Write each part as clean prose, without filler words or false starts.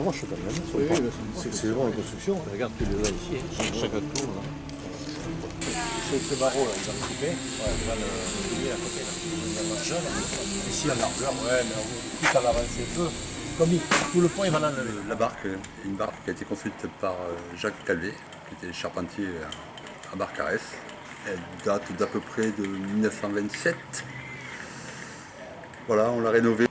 proches quand même. Oui, C'est vraiment une construction. regarde, tu les as ici, hein. Chaque tour. Là. Ce barreau là, ils ont coupé. Ouais, tu vois le à côté là. Il y a un jaune. Ici en largeur, ouais, mais plus ça va avancer un peu. Comme tout le pont il va l'enlever. La barque, une barque qui a été construite par Jacques Calvé, qui était charpentier à Barcarès. Elle date d'à peu près de 1927. Voilà, on l'a rénovée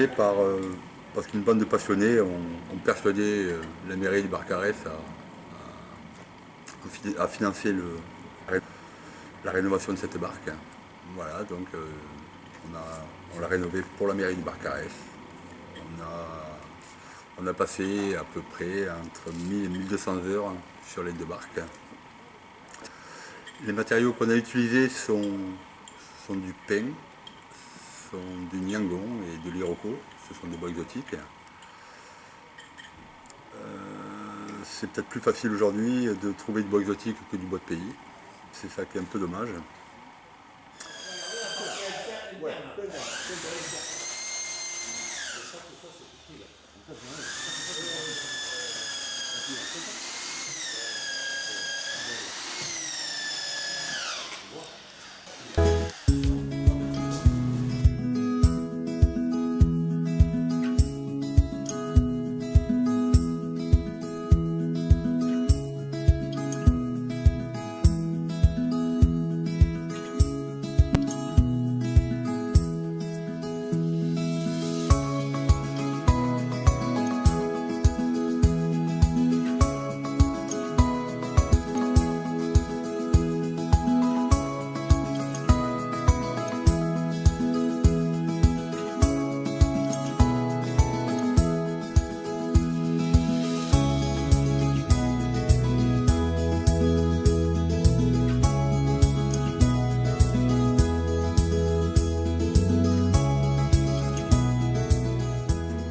parce qu'une bande de passionnés ont persuadé la mairie de Barcarès à financer la rénovation de cette barque. Voilà, donc on l'a rénovée pour la mairie de Barcarès. On a passé à peu près entre 1000 et 1200 heures sur les deux barques. Les matériaux qu'on a utilisés sont du pin, sont du niangon et de l'iroko. Ce sont des bois exotiques. C'est peut-être plus facile aujourd'hui de trouver du bois exotique que du bois de pays. C'est ça qui est un peu dommage.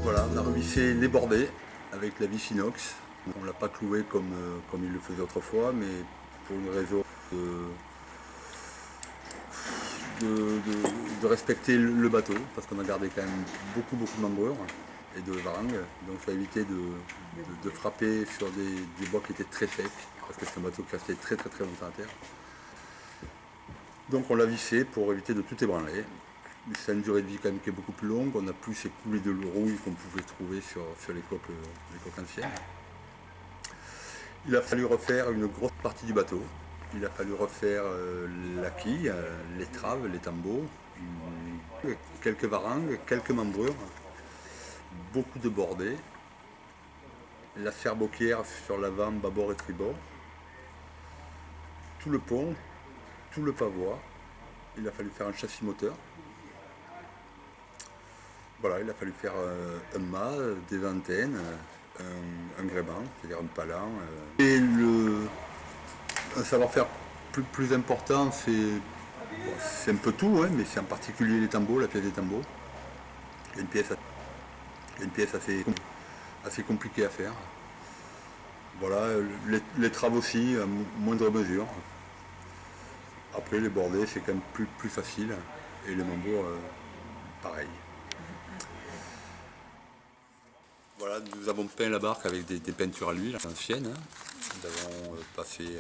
Voilà, on a revissé les bordées avec la vis inox. On ne l'a pas cloué comme il le faisait autrefois, mais pour une raison de respecter le bateau, parce qu'on a gardé quand même beaucoup d'embrures et de varangues. Donc il faut éviter de frapper sur des bois qui étaient très secs, parce que c'est un bateau qui restait très longtemps à terre. Donc on l'a vissé pour éviter de tout ébranler. Ça a une durée de vie quand même qui est beaucoup plus longue. On n'a plus ces coulées de rouille qu'on pouvait trouver sur les coques anciennes. Il a fallu refaire une grosse partie du bateau. Il a fallu refaire la quille, l'étrave, les tambours, quelques varangues, quelques membrures, beaucoup de bordées, la serre-boquière sur l'avant, bâbord et tribord, tout le pont, tout le pavois. Il a fallu faire un châssis moteur. Voilà, il a fallu faire un mât, des antennes, un gréement, c'est-à-dire un palan. Et un savoir-faire plus important, c'est un peu tout, hein, mais c'est en particulier les tambours, la pièce des tambours. Il y a une pièce assez compliquée à faire. Voilà, les traves aussi, à moindre mesure. Après, les bordées, c'est quand même plus facile. Et les membrures, pareil. Voilà, nous avons peint la barque avec des peintures à l'huile anciennes. Hein. Nous avons passé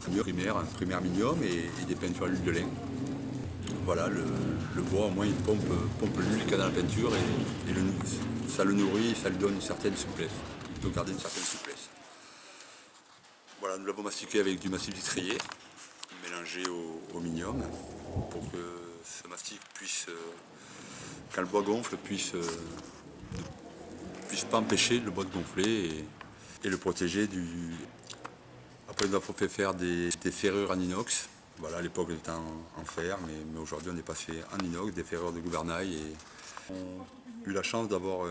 un primaire minium et des peintures à l'huile de lin. Voilà, le bois au moins il pompe l'huile qu'il y a dans la peinture et ça le nourrit et ça lui donne une certaine souplesse. Il peut garder une certaine souplesse. Voilà, nous l'avons mastiqué avec du massif vitrier, mélangé au minium, pour que ce mastic puisse, quand le bois gonfle, puisse pas empêcher le bois de gonfler et le protéger du. Après nous avons fait faire des ferrures en inox. Voilà, à l'époque était en fer, mais aujourd'hui on est passé en inox, des ferrures de gouvernail. Et on a eu la chance d'avoir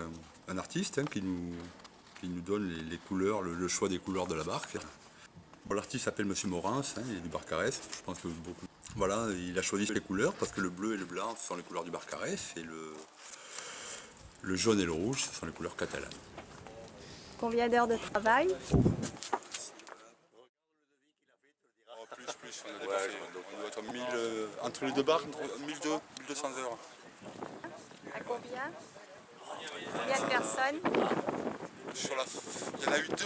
un artiste qui nous donne les couleurs, le choix des couleurs de la barque. Bon, l'artiste s'appelle Monsieur Morance, il est du Barcarès, je pense que beaucoup. Voilà, il a choisi les couleurs parce que le bleu et le blanc sont les couleurs du Barcarès et le jaune et le rouge, ce sont les couleurs catalanes. Combien d'heures de travail? Plus, on doit être entre les deux barques, 1200 heures. À combien? Combien de personnes? Il y en a eu deux.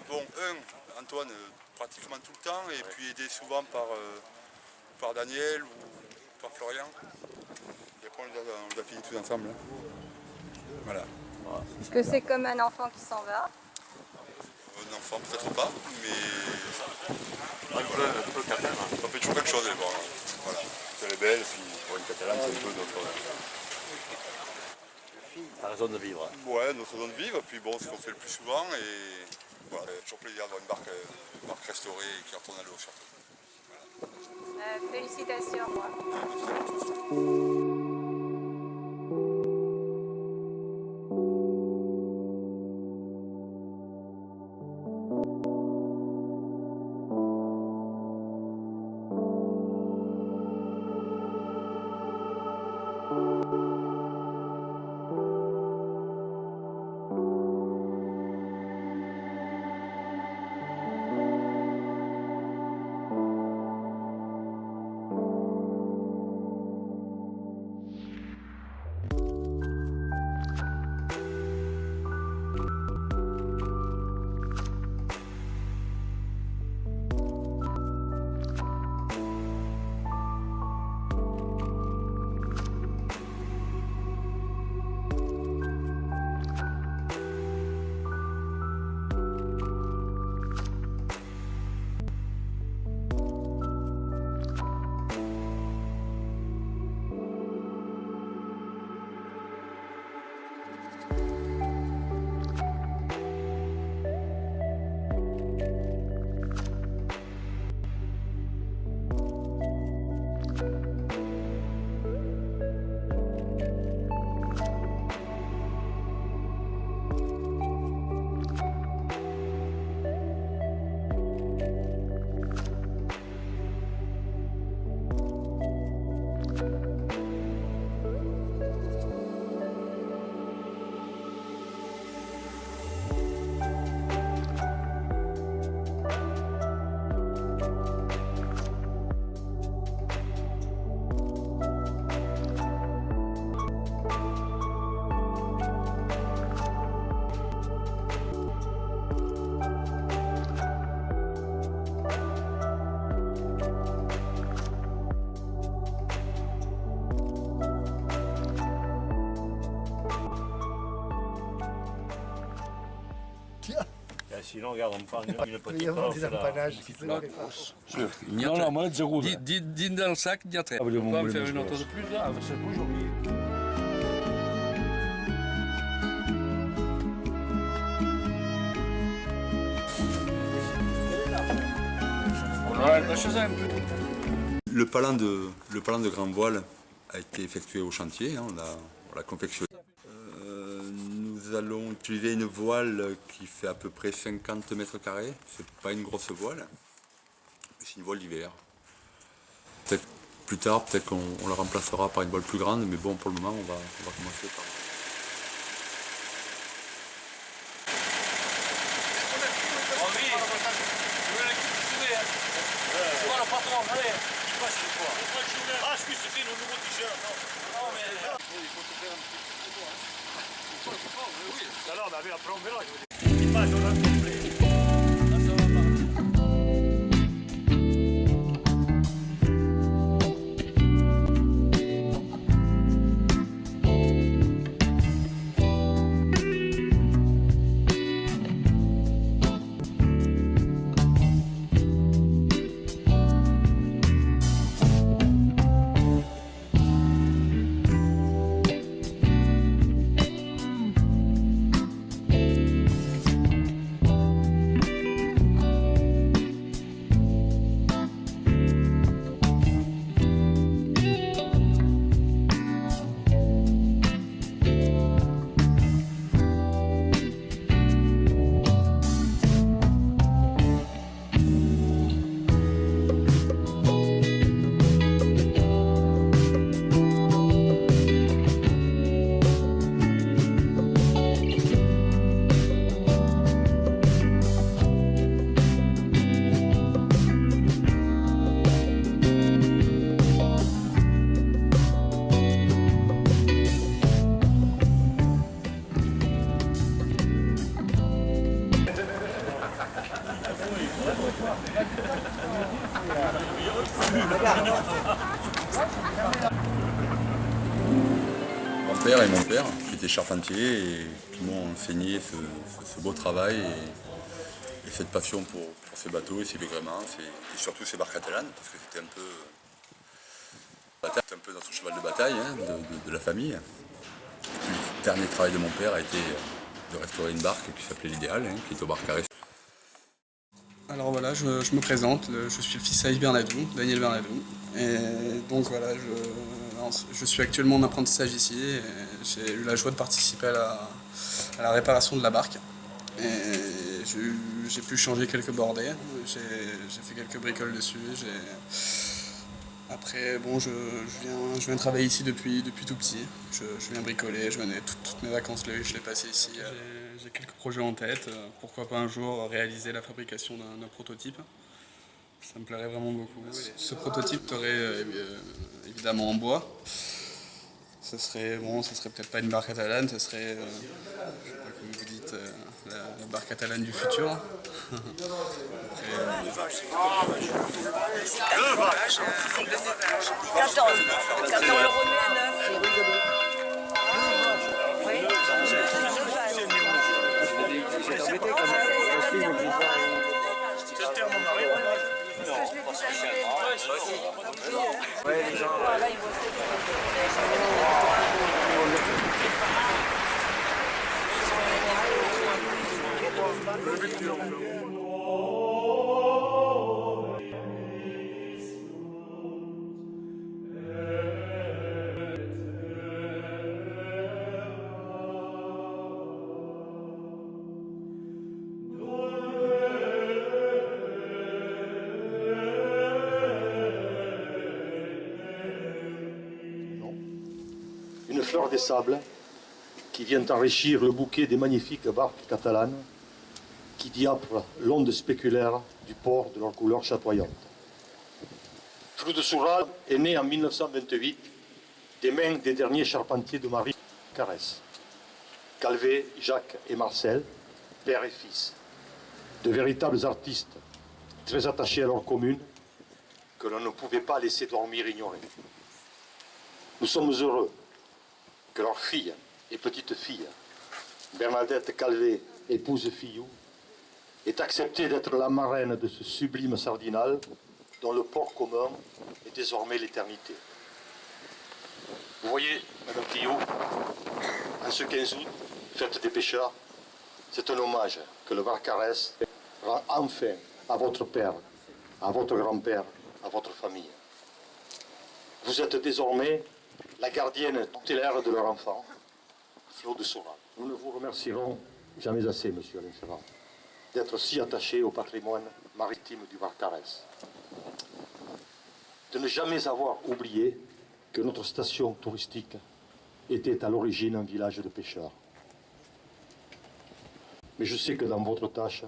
Bon, un, Antoine, pratiquement tout le temps, et puis aidé souvent par Daniel ou par Florian. Et après, on les a finis tous ensemble. Là. Voilà. Est-ce que c'est comme un enfant qui s'en va? Un enfant, peut-être pas, mais Un peu quand même. ça fait toujours quelque chose de les voir. Voilà. Elle est belle, et puis pour une Catalane, c'est un peu notre. La raison de vivre. Ouais, notre zone de vivre, puis bon, ce qu'on fait le plus souvent, et voilà, toujours plaisir d'avoir une barque restaurée et qui retourne à l'eau surtout. Félicitations, moi. Sinon, regarde, on prend une petite Il y a torche, des là. empanages. Non, moi, zéro. Dis dans le sac, il y a très. On va en faire une autre de plus, là. C'est aujourd'hui. On va la chose un peu. Le palan de grand voile a été effectué au chantier, hein, on l'a confectionné. Nous allons utiliser une voile qui fait à peu près 50 mètres carrés. C'est pas une grosse voile, mais c'est une voile d'hiver. Peut-être plus tard, peut-être qu'on la remplacera par une voile plus grande, mais bon, pour le moment, on va commencer par. Ah, je suis c'était le nouveau t-shirt. Non, mais. Il faut te faire un petit peu. Alors, on avait après, on verra. L'image, on a compris. grand-père et mon père, qui étaient charpentiers et qui m'ont enseigné ce beau travail et cette passion pour ces bateaux et ces végréments et surtout ces barques catalanes, parce que c'était un peu notre cheval de bataille hein, de la famille. Le dernier travail de mon père a été de restaurer une barque qui s'appelait l'Idéal, hein, qui est au Barcarès. Alors voilà, je me présente, je suis le fils d'Yves Bernadou, Daniel Bernadou. Et donc voilà, je suis actuellement en apprentissage ici et j'ai eu la joie de participer à la réparation de la barque. Et j'ai pu changer quelques bordées, j'ai fait quelques bricoles dessus. Après, bon, je viens travailler ici depuis tout petit. Je viens bricoler, toutes mes vacances, je les passais ici. J'ai quelques projets en tête. Pourquoi pas un jour réaliser la fabrication d'un prototype. Ça me plairait vraiment beaucoup. Ce prototype serait évidemment en bois. Ce serait peut-être pas une barque catalane, ce serait, je sais pas comment vous dites, la barque catalane du futur. Une fleur des sables qui vient enrichir le bouquet des magnifiques barques catalanes qui diaprent l'onde spéculaire du port de leur couleur chatoyante. Flou de Soural est né en 1928 des mains des derniers charpentiers de Marie Carès, Calvé, Jacques et Marcel, père et fils, de véritables artistes très attachés à leur commune que l'on ne pouvait pas laisser dormir ignorés. Nous sommes heureux que leur fille et petite-fille, Bernadette Calvé, épouse Fillou, ait accepté d'être la marraine de ce sublime sardinal dont le port commun est désormais l'éternité. Vous voyez, Madame Fillou, en ce 15 août, fête des pêcheurs, c'est un hommage que le Barcarès rend enfin à votre père, à votre grand-père, à votre famille. Vous êtes désormais la gardienne tutélaire de leur enfant, Flot de Soural. Nous ne vous remercierons jamais assez, monsieur Alain Ferrand, d'être si attaché au patrimoine maritime du Barcarès. De ne jamais avoir oublié que notre station touristique était à l'origine un village de pêcheurs. Mais je sais que dans votre tâche,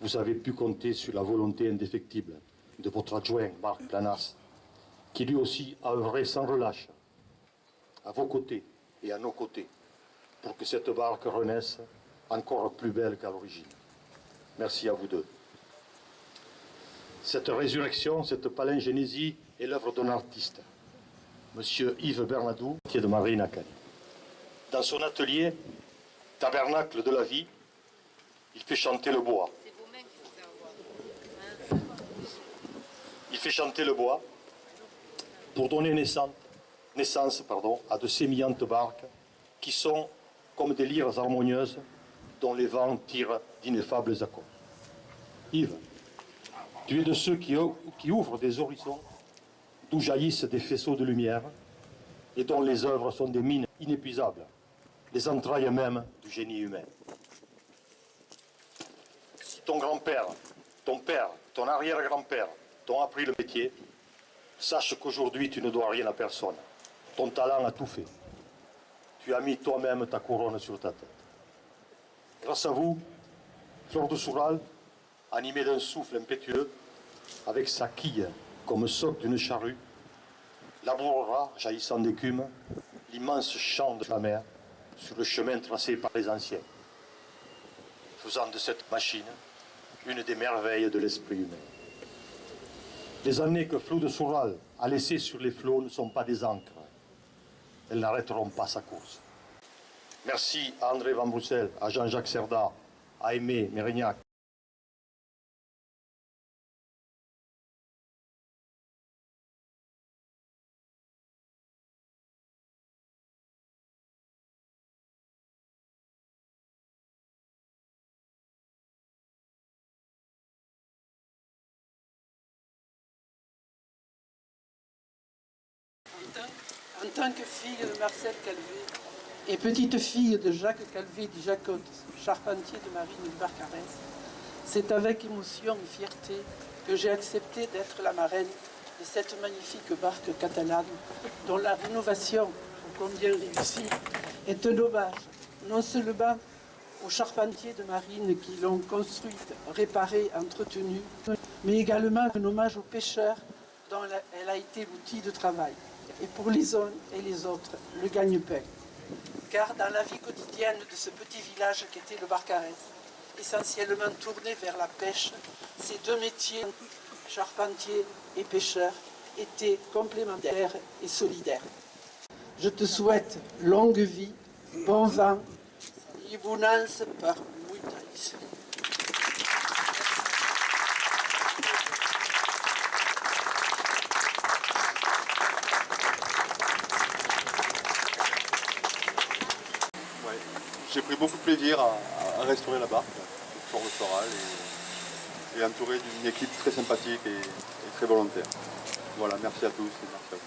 vous avez pu compter sur la volonté indéfectible de votre adjoint, Marc Planas, qui lui aussi a œuvré sans relâche, à vos côtés et à nos côtés, pour que cette barque renaisse encore plus belle qu'à l'origine. Merci à vous deux. Cette résurrection, cette palingénésie est l'œuvre d'un artiste, monsieur Yves Bernadou, qui est de Marine-Acane. Dans son atelier, Tabernacle de la vie, il fait chanter le bois. Il fait chanter le bois pour donner naissance à de sémillantes barques qui sont comme des lyres harmonieuses dont les vents tirent d'ineffables accords. Yves, tu es de ceux qui ouvrent des horizons d'où jaillissent des faisceaux de lumière et dont les œuvres sont des mines inépuisables, les entrailles même du génie humain. Si ton grand-père, ton père, ton arrière-grand-père t'ont appris le métier, sache qu'aujourd'hui tu ne dois rien à personne. Ton talent a tout fait. Tu as mis toi-même ta couronne sur ta tête. Grâce à vous, Fleur de Soural, animée d'un souffle impétueux, avec sa quille comme socle d'une charrue, labourera, jaillissant d'écume, l'immense champ de la mer sur le chemin tracé par les anciens, faisant de cette machine une des merveilles de l'esprit humain. Les années que Flou de Soural a laissées sur les flots ne sont pas des ancres. elles n'arrêteront pas sa course. Merci à André Van Brussel, à Jean-Jacques Cerda, à Aimé Mérignac. En tant que fille de Marcel Calvé et petite fille de Jacques Calvé dit Jacotte, charpentier de marine du Barcarès, c'est avec émotion et fierté que j'ai accepté d'être la marraine de cette magnifique barque catalane dont la rénovation, ô combien réussie, est un hommage non seulement aux charpentiers de marine qui l'ont construite, réparée, entretenue, mais également un hommage aux pêcheurs dont elle a été l'outil de travail. Et pour les uns et les autres, le gagne-pain. Car dans la vie quotidienne de ce petit village qu'était le Barcarès, essentiellement tourné vers la pêche, ces deux métiers, charpentier et pêcheur, étaient complémentaires et solidaires. Je te souhaite longue vie, bon vent, et bonance par Mouitaïs. J'ai pris beaucoup de plaisir à restaurer la barque, fort littoral, et entouré d'une équipe très sympathique et très volontaire. Voilà, merci à tous et merci à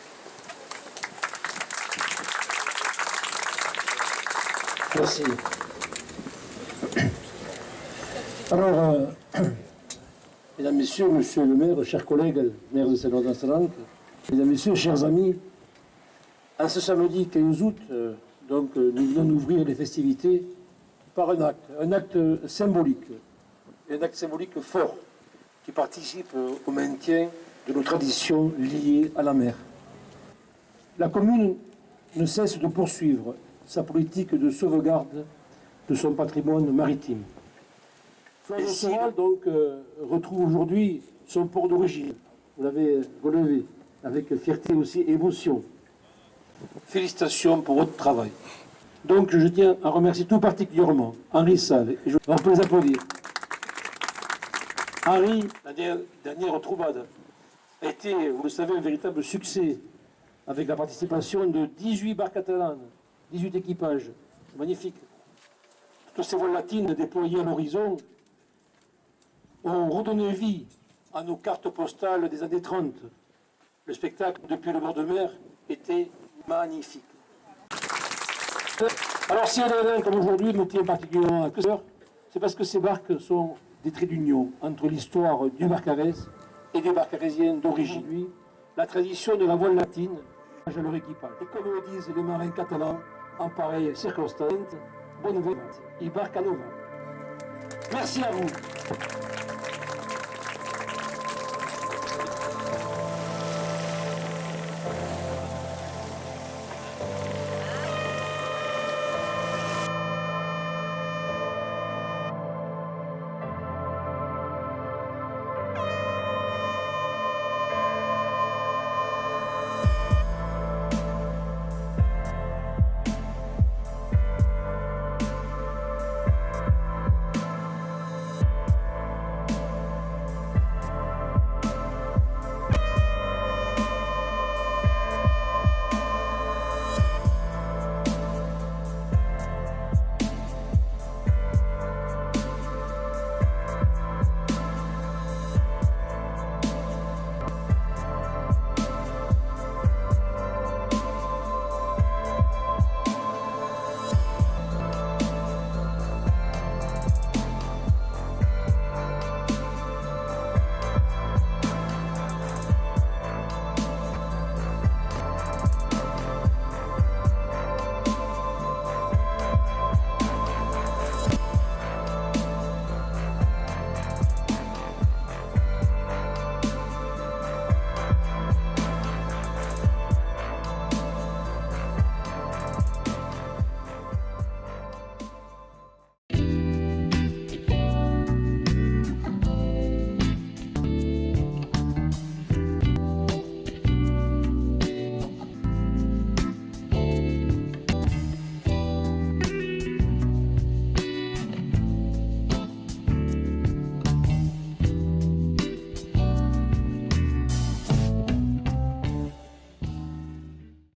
vous. Merci. Alors, mesdames, messieurs, monsieur le maire, chers collègues, maire de Saint-Laurent-d'Astalanque, mesdames, messieurs, chers amis, en ce samedi 15 août, donc, nous venons d'ouvrir les festivités par un acte symbolique, un acte symbolique fort, qui participe au maintien de nos traditions liées à la mer. La commune ne cesse de poursuivre sa politique de sauvegarde de son patrimoine maritime. Fleuve-Saural, donc, retrouve aujourd'hui son port d'origine. Vous l'avez relevé, avec fierté aussi et émotion. Félicitations pour votre travail. Donc je tiens à remercier tout particulièrement Henri Salle, et on peut les applaudir. Henri, la dernière troubade, a été, vous le savez, un véritable succès, avec la participation de 18 barques catalanes, 18 équipages, magnifique. Toutes ces voiles latines déployées à l'horizon ont redonné vie à nos cartes postales des années 30. Le spectacle depuis le bord de mer était magnifique. Alors si un événement comme aujourd'hui me tient particulièrement à cœur, c'est parce que ces barques sont des traits d'union entre l'histoire du Barcarès et des Barcarésiens d'origine. Lui, la tradition de la voile latine à leur équipage. Et comme le disent les marins catalans, en pareille circonstance, bonne vente, il barque à nos vents. Merci à vous.